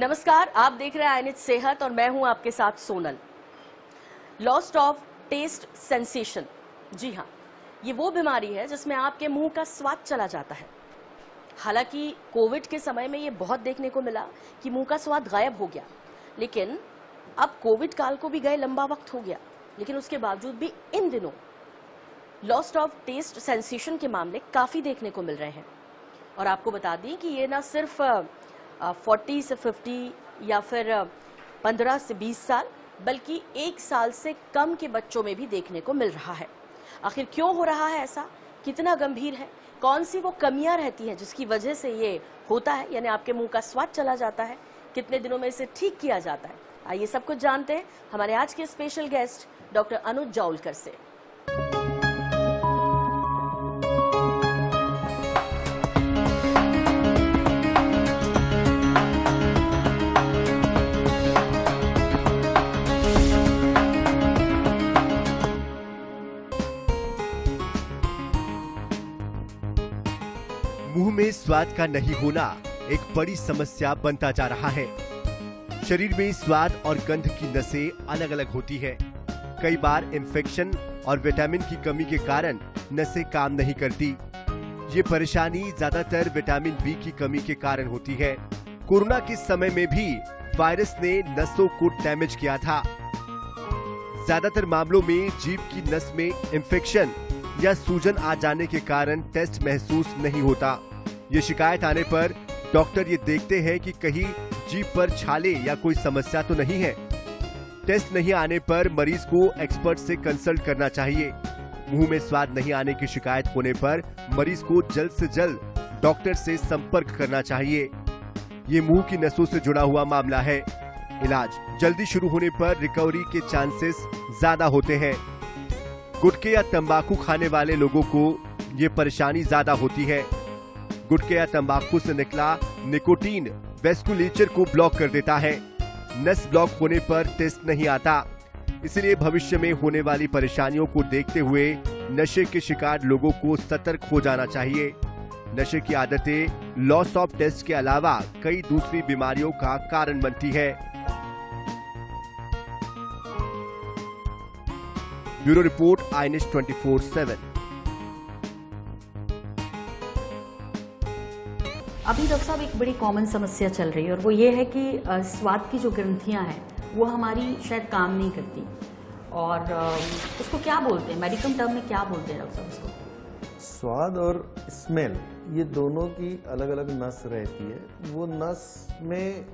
नमस्कार, आप देख रहे हैं आईएनएच सेहत और मैं हूं आपके साथ Sonal. Lost of taste sensation, जी हाँ, ये वो बीमारी है जिसमें आपके मुंह का स्वाद चला जाता है। हालांकि कोविड के समय में ये बहुत देखने को मिला कि मुंह का स्वाद गायब हो गया, लेकिन अब कोविड काल को भी गए लंबा वक्त हो गया, लेकिन उसके बावजूद भी इन दिनों लॉस्ट ऑफ टेस्ट सेंसेशन के मामले काफी देखने को मिल रहे हैं। और आपको बता दें कि ये ना सिर्फ 40 से 50 या फिर 15 से 20 साल, बल्कि 1 साल से कम के बच्चों में भी देखने को मिल रहा है। आखिर क्यों हो रहा है ऐसा, कितना गंभीर है, कौन सी वो कमियां रहती हैं जिसकी वजह से ये होता है, यानी आपके मुंह का स्वाद चला जाता है, कितने दिनों में इसे ठीक किया जाता है, आइए सब कुछ जानते हैं हमारे आज के स्पेशल गेस्ट डॉक्टर अनुज जावलकर से। मुंह में स्वाद का नहीं होना एक बड़ी समस्या बनता जा रहा है। शरीर में स्वाद और गंध की नसें अलग अलग होती है। कई बार इन्फेक्शन और विटामिन की कमी के कारण नसें काम नहीं करती। ये परेशानी ज्यादातर विटामिन बी की कमी के कारण होती है। कोरोना के समय में भी वायरस ने नसों को डैमेज किया था। ज्यादातर मामलों में जीभ की नस में इन्फेक्शन या सूजन आ जाने के कारण टेस्ट महसूस नहीं होता। ये शिकायत आने पर डॉक्टर ये देखते हैं कि कहीं जीभ पर छाले या कोई समस्या तो नहीं है। टेस्ट नहीं आने पर मरीज को एक्सपर्ट से कंसल्ट करना चाहिए। मुंह में स्वाद नहीं आने की शिकायत होने पर मरीज को जल्द से जल्द डॉक्टर से संपर्क करना चाहिए। ये मुंह की नसों से जुड़ा हुआ मामला है। इलाज जल्दी शुरू होने पर रिकवरी के चांसेस ज्यादा होते हैं। गुटखे या तंबाकू खाने वाले लोगों को ये परेशानी ज्यादा होती है। गुटखे या तंबाकू से निकला निकोटीन वेस्कुलेचर को ब्लॉक कर देता है। नस ब्लॉक होने पर टेस्ट नहीं आता। इसलिए भविष्य में होने वाली परेशानियों को देखते हुए नशे के शिकार लोगों को सतर्क हो जाना चाहिए। नशे की आदतें लॉस ऑफ टेस्ट के अलावा कई दूसरी बीमारियों का कारण बनती है। Bureau report, INH 24/7। अभी डॉक्टर साहब एक बड़ी कॉमन समस्या चल रही है और वो ये है कि स्वाद की जो ग्रंथियां हैं वो हमारी शायद काम नहीं करती, और उसको क्या बोलते हैं, मेडिकल टर्म में क्या बोलते हैं डॉक्टर साहब उसको? स्वाद और स्मेल, ये दोनों की अलग अलग नस रहती है। वो नस में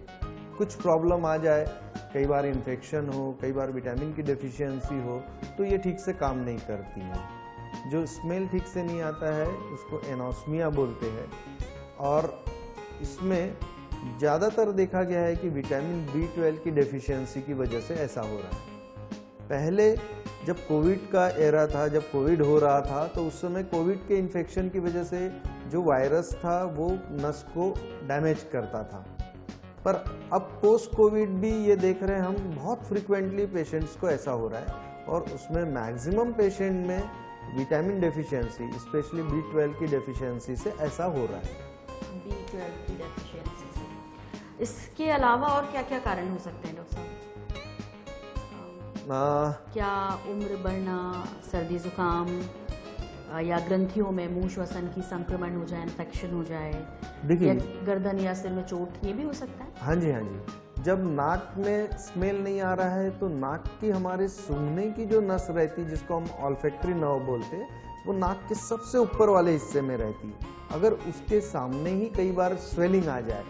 कुछ प्रॉब्लम आ जाए, कई बार इन्फेक्शन हो, कई बार विटामिन की डेफिशिएंसी हो, तो ये ठीक से काम नहीं करती है। जो स्मेल ठीक से नहीं आता है उसको एनोस्मिया बोलते हैं, और इसमें ज़्यादातर देखा गया है कि विटामिन B12 की डेफिशिएंसी की वजह से ऐसा हो रहा है। पहले जब कोविड का एरा था, जब कोविड हो रहा था, तो उस समय कोविड के इन्फेक्शन की वजह से जो वायरस था वो नस को डैमेज करता था। पर अब पोस्ट कोविड भी ये देख रहे हैं हम, बहुत फ्रिक्वेंटली पेशेंट्स को ऐसा हो रहा है, और उसमें मैक्सिमम पेशेंट में विटामिन डेफिशिएंसी, स्पेशली B12 की डेफिशिएंसी से ऐसा हो रहा है। B12 की डेफिशिएंसी से। इसके अलावा और क्या क्या कारण हो सकते हैं डॉक्टर साहब? क्या उम्र बढ़ना, सर्दी जुकाम, या ग्रंथियों में मुंह श्वसन की संक्रमण हो जाए, इन्फेक्शन हो जाए, या गर्दन या सिर में चोट, ये भी हो सकता है? हाँ जी, हाँ जी। जब नाक में स्मेल नहीं आ रहा है तो नाक की हमारे सूंघने की जो नस रहती है, जिसको हम ऑल्फैक्टरी नर्व बोलते हैं, वो नाक के सबसे ऊपर वाले हिस्से में रहती है। अगर उसके सामने ही कई बार स्वेलिंग आ जाए,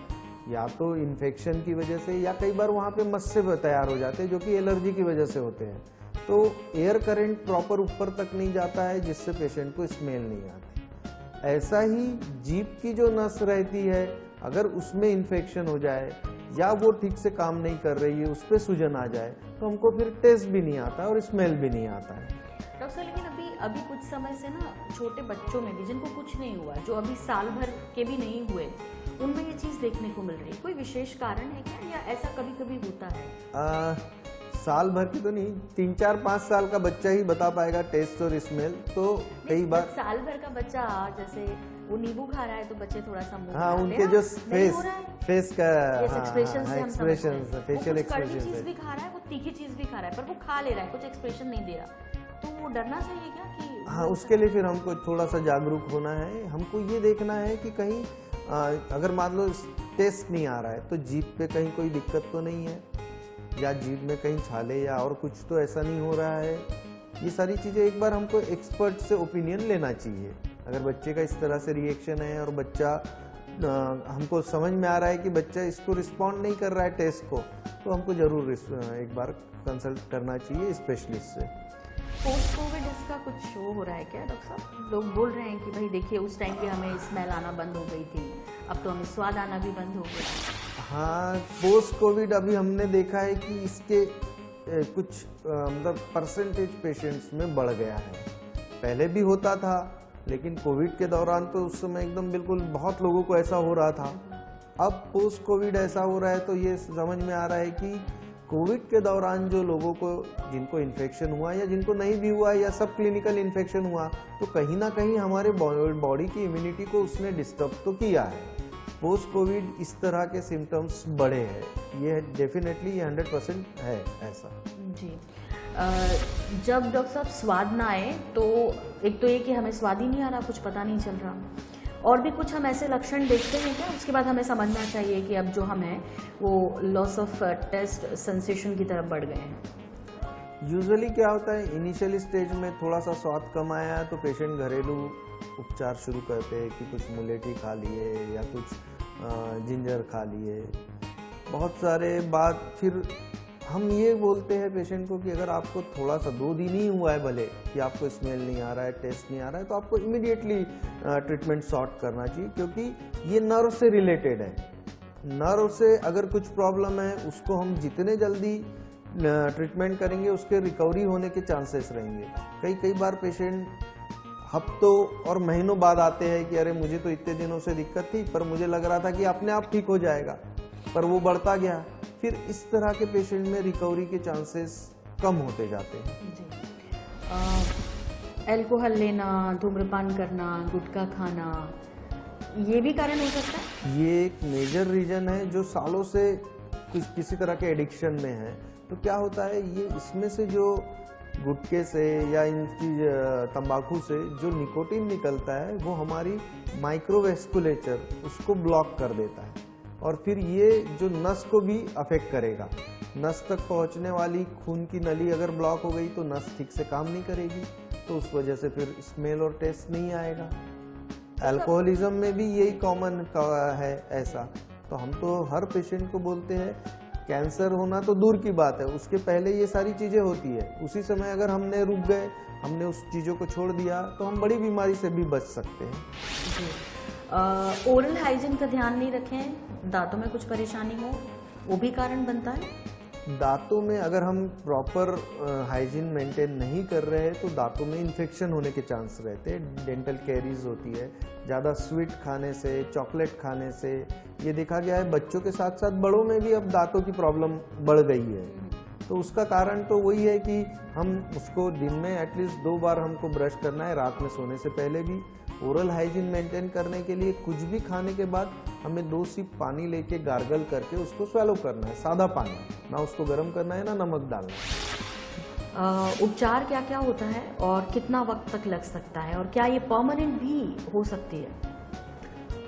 या तो इन्फेक्शन की वजह से, या कई बार वहाँ पे मस्से तैयार हो जाते हैं जो कि एलर्जी की वजह से होते हैं, तो एयर करंट प्रॉपर ऊपर तक नहीं जाता है, जिससे पेशेंट को स्मेल नहीं आती। ऐसा ही जीभ की जो नस रहती है, अगर उसमें इन्फेक्शन हो जाए या वो ठीक से काम नहीं कर रही है, उस पर सूजन आ जाए, तो हमको फिर टेस्ट भी नहीं आता और स्मेल भी नहीं आता है। डॉक्टर साहब, लेकिन अभी कुछ समय से ना छोटे बच्चों में भी, जिनको कुछ नहीं हुआ, जो अभी साल भर के भी नहीं हुए, उनमें ये चीज देखने को मिल रही है। कोई विशेष कारण है क्या, या ऐसा कभी कभी होता है? साल भर की तो नहीं, 3, 4, 5 साल का बच्चा ही बता पाएगा टेस्ट और स्मेल। तो कई बार साल भर का बच्चा जैसे वो नींबू खा रहा है तो बच्चे थोड़ा सा मुंह हाँ, बनाते उनके हैं, जो नहीं हो रहा है। फेस का Yes, expression से हम समझते एक्सप्रेशन हैं। वो फेशियल कुछ कड़वी एक्सप्रेशन चीज भी खा रहा है, वो तीखी चीज भी खा रहा है, पर वो खा ले रहा है, कुछ एक्सप्रेशन नहीं दे रहा। तो वो डरना चाहिए क्या कि हाँ, उसके लिए फिर हमको थोड़ा सा जागरूक होना है। हमको ये देखना है कि कहीं अगर मान लो टेस्ट नहीं आ रहा है तो जीभ पे कहीं कोई दिक्कत तो नहीं है, या जीभ में कहीं छाले या और कुछ तो ऐसा नहीं हो रहा है। ये सारी चीज़ें एक बार हमको एक्सपर्ट से ओपिनियन लेना चाहिए। अगर बच्चे का इस तरह से रिएक्शन है और बच्चा हमको समझ में आ रहा है कि बच्चा इसको रिस्पॉन्ड नहीं कर रहा है टेस्ट को, तो हमको ज़रूर एक बार कंसल्ट करना चाहिए स्पेशलिस्ट से। पोस्ट कोविड इसका कुछ शो हो रहा है क्या डॉक्टर साहब? लोग बोल रहे हैं कि भाई देखिए उस टाइम पे हमें स्मेल आना बंद हो गई थी, अब तो हमें स्वाद आना भी बंद हो गया। हाँ, पोस्ट कोविड अभी हमने देखा है कि इसके कुछ मतलब परसेंटेज पेशेंट्स में बढ़ गया है। पहले भी होता था, लेकिन कोविड के दौरान तो उस समय एकदम बिल्कुल बहुत लोगों को ऐसा हो रहा था। अब पोस्ट कोविड ऐसा हो रहा है तो ये समझ में आ रहा है कि कोविड के दौरान जो लोगों को जिनको इन्फेक्शन हुआ या जिनको नहीं भी हुआ या सब क्लिनिकल इन्फेक्शन हुआ, तो कहीं ना कहीं हमारे बॉडी की इम्यूनिटी को उसने डिस्टर्ब तो किया है। पोस्ट कोविड इस तरह के सिम्टम्स बढ़े हैं, ये डेफिनेटली ये 100% है ऐसा। जी जब डॉक्टर साहब स्वाद ना आए तो एक तो ये कि हमें स्वाद ही नहीं आ रहा, कुछ पता नहीं चल रहा, और भी कुछ हम ऐसे लक्षण देखते हैं क्या? उसके बाद हमें समझना चाहिए कि अब जो हम हैं वो लॉस ऑफ टेस्ट सेंसेशन की तरफ बढ़ गए हैं। यूजुअली क्या होता है, इनिशियल स्टेज में थोड़ा सा स्वाद कम आया तो पेशेंट घरेलू उपचार शुरू करते हैं कि कुछ मुलेठी खा लिए या कुछ जिंजर खा लिए। बहुत सारे बाद फिर हम ये बोलते हैं पेशेंट को कि अगर आपको थोड़ा सा 2 दिन ही हुआ है भले कि आपको स्मेल नहीं आ रहा है, टेस्ट नहीं आ रहा है, तो आपको इमीडिएटली ट्रीटमेंट सॉर्ट करना चाहिए, क्योंकि ये नर्व से रिलेटेड है। नर्व से अगर कुछ प्रॉब्लम है उसको हम जितने जल्दी ट्रीटमेंट करेंगे उसके रिकवरी होने के चांसेस रहेंगे। कई बार पेशेंट हफ्तों और महीनों बाद आते हैं कि अरे मुझे तो इतने दिनों से दिक्कत थी पर मुझे लग रहा था कि अपने आप ठीक हो जाएगा, पर वो बढ़ता गया। फिर इस तरह के पेशेंट में रिकवरी के चांसेस कम होते जाते हैं। जी अल्कोहल लेना, धूम्रपान करना, गुटखा खाना, ये भी कारण हो सकता है? ये एक मेजर रीजन है जो सालों से किसी तरह के एडिक्शन में है। तो क्या होता है, ये इसमें से जो गुटखे से या इनकी तंबाकू से जो निकोटीन निकलता है वो हमारी माइक्रोवेस्कुलेचर उसको ब्लॉक कर देता है, और फिर ये जो नस को भी अफेक्ट करेगा। नस तक पहुंचने वाली खून की नली अगर ब्लॉक हो गई तो नस ठीक से काम नहीं करेगी, तो उस वजह से फिर स्मेल और टेस्ट नहीं आएगा। अल्कोहलिज्म में भी यही कॉमन है ऐसा। तो हम तो हर पेशेंट को बोलते हैं, कैंसर होना तो दूर की बात है, उसके पहले ये सारी चीज़ें होती है। उसी समय अगर हमने रुक गए, हमने उस चीज़ों को छोड़ दिया, तो हम बड़ी बीमारी से भी बच सकते हैं। ओरल हाइजीन का ध्यान नहीं रखें, दांतों में कुछ परेशानी हो, वो भी कारण बनता है? दांतों में अगर हम प्रॉपर हाइजीन मेंटेन नहीं कर रहे हैं तो दांतों में इन्फेक्शन होने के चांस रहते हैं। डेंटल कैरीज होती है ज़्यादा स्वीट खाने से, चॉकलेट खाने से। ये देखा गया है बच्चों के साथ साथ बड़ों में भी अब दांतों की प्रॉब्लम बढ़ गई है। तो उसका कारण तो वही है कि हम उसको दिन में एटलीस्ट 2 बार हमको ब्रश करना है, रात में सोने से पहले भी। ओरल हाइजीन मेंटेन करने के लिए कुछ भी खाने के बाद हमें 2 सिप पानी लेके गार्गल करके उसको स्वेलो करना है, सादा पानी, ना उसको गर्म करना है ना नमक डालना है। उपचार क्या क्या होता है और कितना वक्त तक लग सकता है, और क्या ये परमानेंट भी हो सकती है?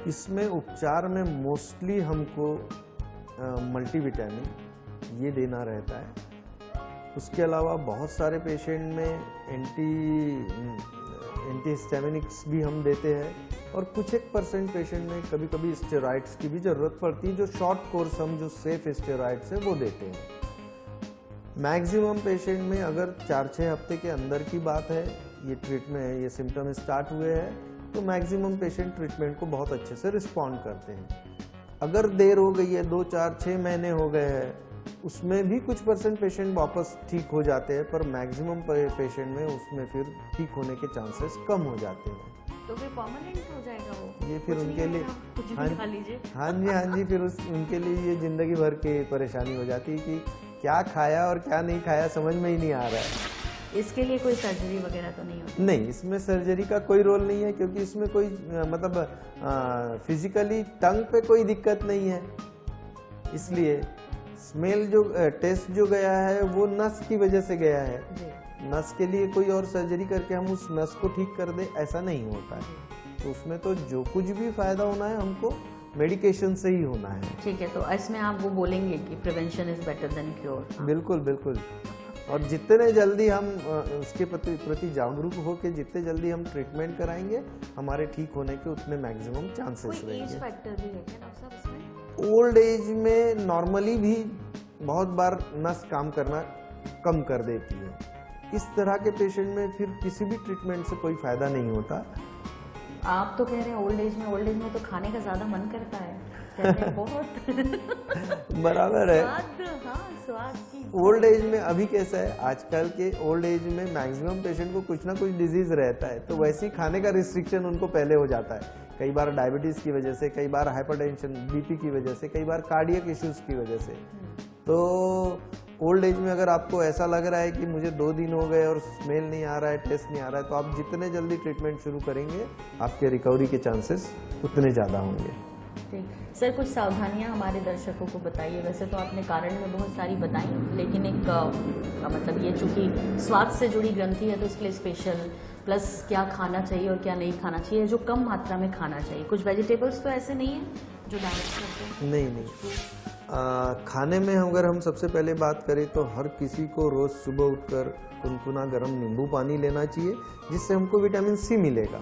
इसमें उपचार में मोस्टली हमको मल्टीविटामिन ये देना रहता है। उसके अलावा बहुत सारे पेशेंट में एंटीहिस्टामिनिक्स भी हम देते हैं, और कुछ एक % पेशेंट में कभी कभी स्टेरॉइड्स की भी ज़रूरत पड़ती है। जो शॉर्ट कोर्स हम जो सेफ स्टेरॉइड्स है वो देते हैं। मैक्सिमम पेशेंट में अगर 4-6 हफ्ते के अंदर की बात है, ये ट्रीटमेंट, ये सिम्टम स्टार्ट हुए हैं, तो मैक्सिमम पेशेंट ट्रीटमेंट को बहुत अच्छे से रिस्पॉन्ड करते हैं। अगर देर हो गई है, 2, 4, 6 महीने हो गए हैं, उसमें भी कुछ % पेशेंट वापस ठीक हो जाते हैं, पर मैक्सिमम पेशेंट में उसमें फिर ठीक होने के चांसेस कम हो जाते हैं। तो फिर परमानेंट हो जाएगा वो? ये फिर उनके लिए कुछ भी खा लीजिए। हाँ जी, फिर उनके लिए ये जिंदगी भर की परेशानी हो जाती है कि क्या खाया और क्या नहीं खाया समझ में ही नहीं आ रहा है। इसके लिए कोई सर्जरी वगैरह तो नहीं होती? नहीं, इसमें सर्जरी का कोई रोल नहीं है, क्योंकि इसमें कोई मतलब फिजिकली टंग पे कोई दिक्कत नहीं है। इसलिए स्मेल जो टेस्ट जो गया है वो नस की वजह से गया है। नस के लिए कोई और सर्जरी करके हम उस नस को ठीक कर दे, ऐसा नहीं होता है। तो उसमें तो जो कुछ भी फायदा होना है हमको मेडिकेशन से ही होना है। ठीक है, तो इसमें आप वो बोलेंगे कि prevention is better than cure? बिल्कुल बिल्कुल। और जितने जल्दी हम उसके प्रति जागरूक होकर जितने जल्दी हम ट्रीटमेंट कराएंगे, हमारे ठीक होने के उतने मैक्सिमम चांसेस कोई एज रहेंगे। फैक्टर भी है क्या डॉक्टर साहब इसमें? ओल्ड एज में नॉर्मली भी बहुत बार नस काम करना कम कर देती है। इस तरह के पेशेंट में फिर किसी भी ट्रीटमेंट से कोई फायदा नहीं होता। आप तो कह रहे हैं ओल्ड एज में तो खाने का ज्यादा मन करता है, कहते हैं बहुत बराबर है। स्वाद की। ओल्ड एज में अभी कैसा है, आजकल के ओल्ड एज में मैक्सिमम पेशेंट को कुछ ना कुछ डिजीज रहता है, तो वैसे ही खाने का रिस्ट्रिक्शन उनको पहले हो जाता है। कई बार डायबिटीज की वजह से, कई बार हाइपरटेंशन बीपी की वजह से, कई बार कार्डियक इश्यूज की वजह से। तो ओल्ड एज में अगर आपको ऐसा लग रहा है कि मुझे 2 दिन हो गए और स्मेल नहीं आ रहा है, टेस्ट नहीं आ रहा है, तो आप जितने जल्दी ट्रीटमेंट शुरू करेंगे आपके रिकवरी के चांसेस उतने ज़्यादा होंगे। ठीक सर, कुछ सावधानियां हमारे दर्शकों को बताइए। वैसे तो आपने कारण में बहुत सारी बताई, लेकिन एक मतलब ये चूंकि स्वाद से जुड़ी ग्रंथि है तो इसके लिए स्पेशल प्लस क्या खाना चाहिए और क्या नहीं खाना चाहिए, जो कम मात्रा में खाना चाहिए। कुछ वेजिटेबल्स तो ऐसे नहीं है जो डैमेज करते हैं? नहीं। खाने में अगर हम सबसे पहले बात करें तो हर किसी को रोज सुबह उठकर गुनगुना गर्म नींबू पानी लेना चाहिए, जिससे हमको विटामिन सी मिलेगा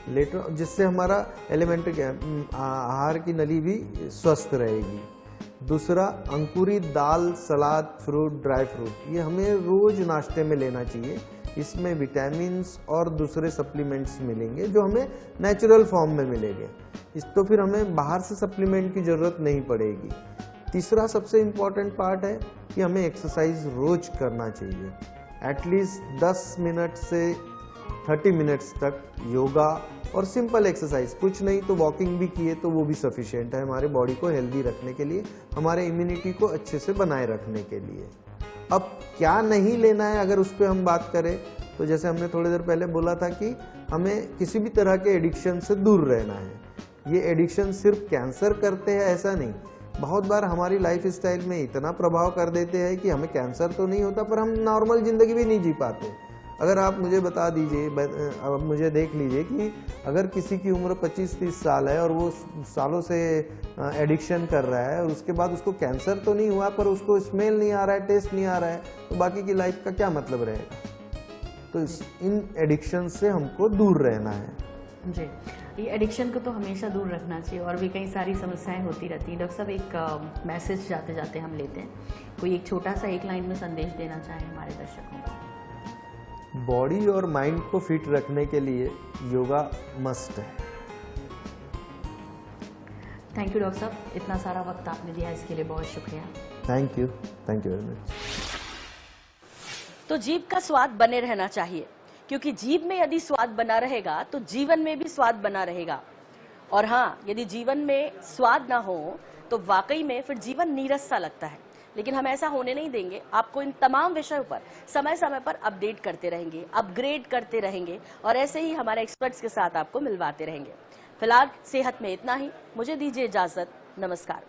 लेटर, जिससे हमारा एलिमेंट्री आहार की नली भी स्वस्थ रहेगी। दूसरा, अंकुरित दाल, सलाद, फ्रूट, ड्राई फ्रूट, ये हमें रोज नाश्ते में लेना चाहिए। इसमें विटामिन्स और दूसरे सप्लीमेंट्स मिलेंगे जो हमें नेचुरल फॉर्म में मिलेंगे। इस तो फिर हमें बाहर से सप्लीमेंट की जरूरत नहीं पड़ेगी। तीसरा सबसे इम्पॉर्टेंट पार्ट है कि हमें एक्सरसाइज रोज करना चाहिए। एटलीस्ट 10 मिनट से 30 मिनट्स तक योगा और सिंपल एक्सरसाइज, कुछ नहीं तो वॉकिंग भी किए तो वो भी सफिशिएंट है हमारे बॉडी को हेल्दी रखने के लिए, हमारे इम्यूनिटी को अच्छे से बनाए रखने के लिए। अब क्या नहीं लेना है अगर उस पर हम बात करें तो जैसे हमने थोड़ी देर पहले बोला था कि हमें किसी भी तरह के एडिक्शन से दूर रहना है। ये एडिक्शन सिर्फ कैंसर करते हैं ऐसा नहीं, बहुत बार हमारी लाइफ स्टाइल में इतना प्रभाव कर देते हैं कि हमें कैंसर तो नहीं होता पर हम नॉर्मल जिंदगी भी नहीं जी पाते। अगर आप मुझे बता दीजिए, अब मुझे देख लीजिए कि अगर किसी की उम्र 25-30 साल है और वो सालों से एडिक्शन कर रहा है और उसके बाद उसको कैंसर तो नहीं हुआ पर उसको स्मेल नहीं आ रहा है, टेस्ट नहीं आ रहा है, तो बाकी की लाइफ का क्या मतलब रहेगा। तो इन एडिक्शन से हमको दूर रहना है। जी, ये एडिक्शन को तो हमेशा दूर रखना चाहिए और भी कई सारी समस्याएं होती रहती हैं। डॉक्टर साहब, एक मैसेज जाते जाते हम लेते हैं, कोई एक छोटा सा एक लाइन में संदेश देना चाहें हमारे दर्शकों को? बॉडी और माइंड को फिट रखने के लिए योगा मस्ट है। थैंक यू डॉक्टर साहब, इतना सारा वक्त आपने दिया इसके लिए बहुत शुक्रिया। Thank you very much. तो जीभ का स्वाद बने रहना चाहिए, क्योंकि जीभ में यदि स्वाद बना रहेगा तो जीवन में भी स्वाद बना रहेगा। और हाँ, यदि जीवन में स्वाद ना हो तो वाकई में फिर जीवन नीरस सा लगता है। लेकिन हम ऐसा होने नहीं देंगे। आपको इन तमाम विषयों पर समय समय पर अपडेट करते रहेंगे, अपग्रेड करते रहेंगे और ऐसे ही हमारे एक्सपर्ट्स के साथ आपको मिलवाते रहेंगे। फिलहाल सेहत में इतना ही, मुझे दीजिए इजाजत, नमस्कार।